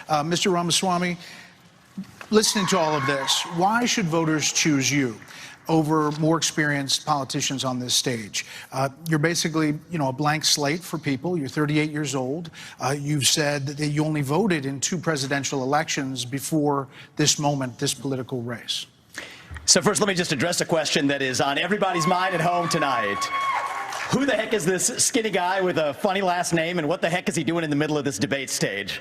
Mr. Ramaswamy, listening to all of this, why should voters choose you over more experienced politicians on this stage? You're basically, a blank slate for people. You're 38 years old. You've said that you only voted in 2 presidential elections before this moment, this political race. So first, let me just address a question that is on everybody's mind at home tonight. Who the heck is this skinny guy with a funny last name, and what the heck is he doing in the middle of this debate stage?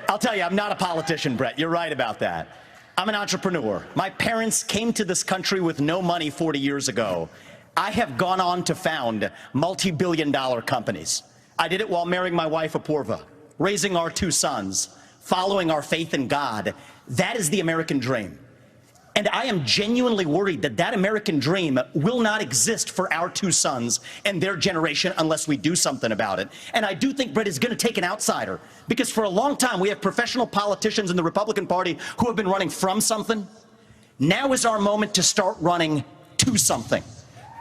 I'll tell you, I'm not a politician, Brett. You're right about that. I'm an entrepreneur. My parents came to this country with no money 40 years ago. I have gone on to found multi-billion-dollar companies. I did it while marrying my wife, Apurva, raising our 2 sons, following our faith in God. That is the American dream. And I am genuinely worried that that American dream will not exist for our 2 sons and their generation unless we do something about it. And I do think Brett is going to take an outsider, because for a long time we have professional politicians in the Republican Party who have been running from something. Now is our moment to start running to something,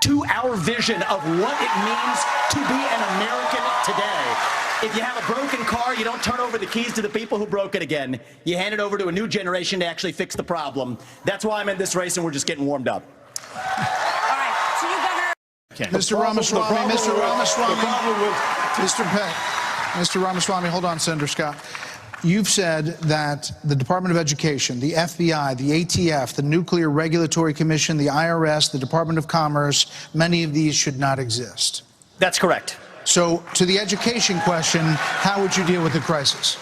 to our vision of what it means to be an American today. If you have a broken car, you don't turn over the keys to the people who broke it again. You hand it over to a new generation to actually fix the problem. That's why I'm in this race, and we're just getting warmed up. All right, so you got Mr. Ramaswamy, Mr. Ramaswamy, hold on, Senator Scott. You've said that the Department of Education, the FBI, the ATF, the Nuclear Regulatory Commission, the IRS, the Department of Commerce, many of these should not exist. That's correct. So, to the education question, how would you deal with the crisis?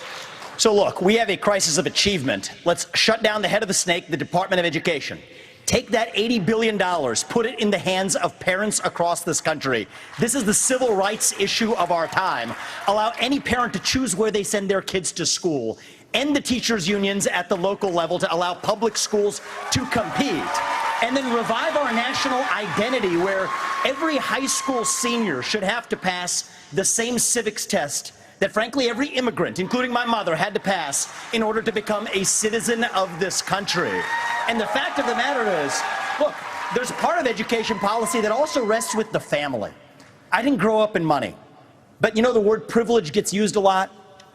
So look, we have a crisis of achievement. Let's shut down the head of the snake, the Department of Education. Take that $80 billion, put it in the hands of parents across this country. This is the civil rights issue of our time. Allow any parent to choose where they send their kids to school. End the teachers' unions at the local level to allow public schools to compete. And then revive our national identity, where every high school senior should have to pass the same civics test that, frankly, every immigrant, including my mother, had to pass in order to become a citizen of this country. And the fact of the matter is, look, there's a part of education policy that also rests with the family. I didn't grow up in money, but the word privilege gets used a lot.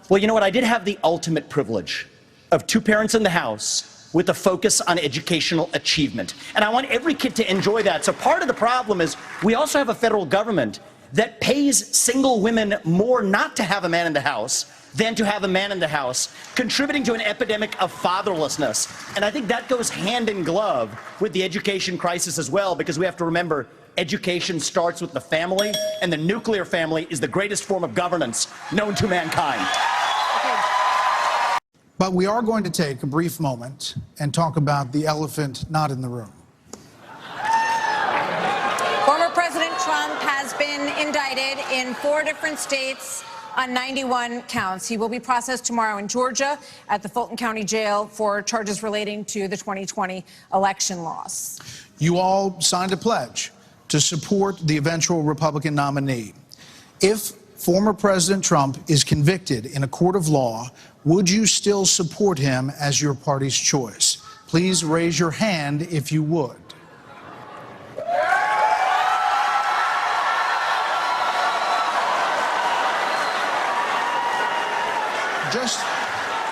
Well, you know what? I did have the ultimate privilege of 2 parents in the house with a focus on educational achievement. And I want every kid to enjoy that. So part of the problem is we also have a federal government that pays single women more not to have a man in the house than to have a man in the house, contributing to an epidemic of fatherlessness. And I think that goes hand in glove with the education crisis as well, because we have to remember education starts with the family, and the nuclear family is the greatest form of governance known to mankind. But we are going to take a brief moment and talk about the elephant not in the room. Former President Trump has been indicted in 4 different states on 91 counts. He will be processed tomorrow in Georgia at the Fulton County Jail for charges relating to the 2020 election loss. You all signed a pledge to support the eventual Republican nominee. If former President Trump is convicted in a court of law, would you still support him as your party's choice? Please raise your hand if you would. Just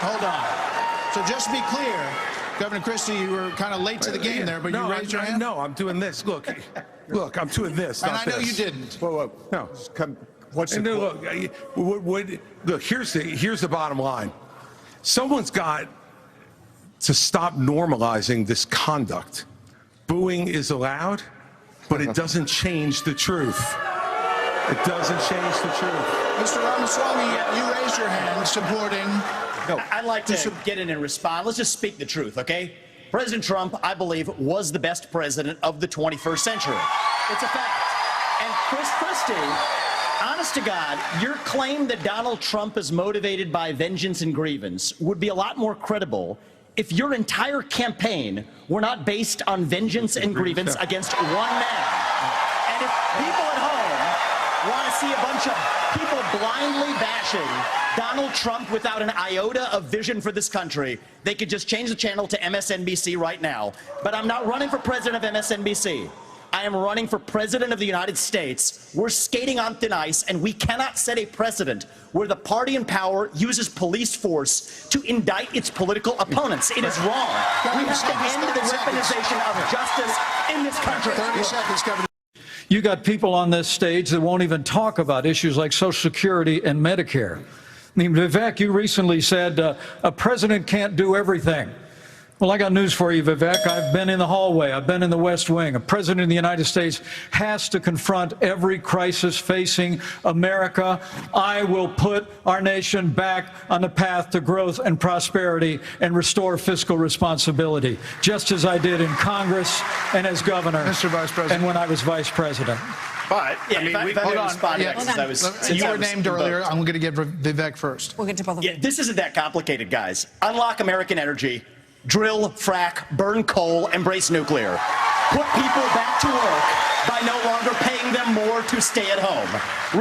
hold on. So just to be clear, Governor Christie, you were kind of late to the game there, but you raised your hand? No, I'm doing this. Look, I'm doing this. And I know you didn't. Whoa. No. What's the look, here's the bottom line. Someone's got to stop normalizing this conduct. Booing is allowed, but it doesn't change the truth. It doesn't change the truth. Mr. Ramaswamy, you raised your hand supporting. No, I'd like to get in and respond. Let's just speak the truth, okay? President Trump, I believe, was the best president of the 21st century. It's a fact. And Chris Christie, honest to God, your claim that Donald Trump is motivated by vengeance and grievance would be a lot more credible if your entire campaign were not based on vengeance and grievance against one man. And if people at home want to see a bunch of people blindly bashing Donald Trump without an iota of vision for this country, they could just change the channel to MSNBC right now. But I'm not running for president of MSNBC. I am running for president of the United States. We're skating on thin ice, and we cannot set a precedent where the party in power uses police force to indict its political opponents. It is wrong. We have to end the weaponization of justice in this country. 30 seconds, Governor. You got people on this stage that won't even talk about issues like Social Security and Medicare. I mean, Vivek, you recently said a president can't do everything. Well, I got news for you, Vivek. I've been in the hallway. I've been in the West Wing. A president of the United States has to confront every crisis facing America. I will put our nation back on the path to growth and prosperity and restore fiscal responsibility, just as I did in Congress and as governor Mr. Vice President. and when I was vice president. But, yeah, if I Hold may on. respond to Yeah. that, since I was- since You I were was named earlier. invoked. I'm going to give Vivek first. We'll get to both of Yeah, them. this isn't that complicated, guys. Unlock American energy, drill, frack, burn coal, embrace nuclear. Put people back to work by no longer paying them more to stay at home.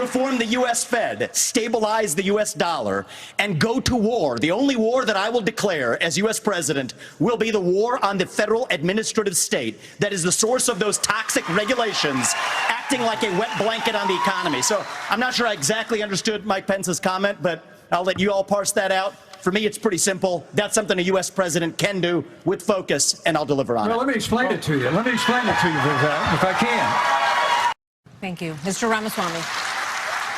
Reform the U.S. Fed, stabilize the U.S. dollar, and go to war. The only war that I will declare as U.S. president will be the war on the federal administrative state that is the source of those toxic regulations acting like a wet blanket on the economy. So I'm not sure I exactly understood Mike Pence's comment, but I'll let you all parse that out. For me, it's pretty simple. That's something a U.S. president can do with focus, and I'll deliver on Well, it. let me explain it to you. Let me explain it to you, Vivek, if I can. Thank you. Mr. Ramaswamy.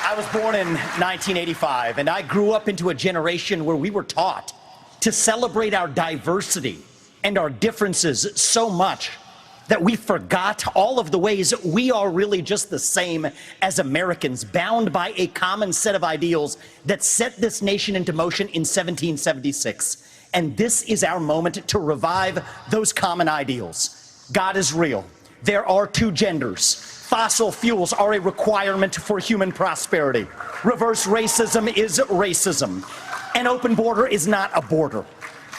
I was born in 1985, and I grew up into a generation where we were taught to celebrate our diversity and our differences so much that we forgot all of the ways we are really just the same as Americans, bound by a common set of ideals that set this nation into motion in 1776. And this is our moment to revive those common ideals. God is real. There are two genders. Fossil fuels are a requirement for human prosperity. Reverse racism is racism. An open border is not a border.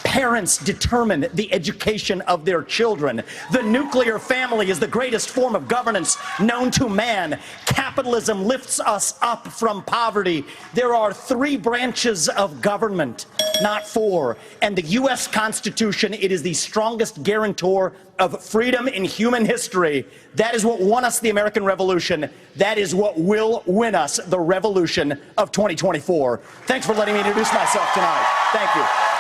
Parents determine the education of their children. The nuclear family is the greatest form of governance known to man. Capitalism lifts us up from poverty. There are 3 branches of government, not 4. And the U.S. Constitution, it is the strongest guarantor of freedom in human history. That is what won us the American Revolution. That is what will win us the revolution of 2024. Thanks for letting me introduce myself tonight. Thank you.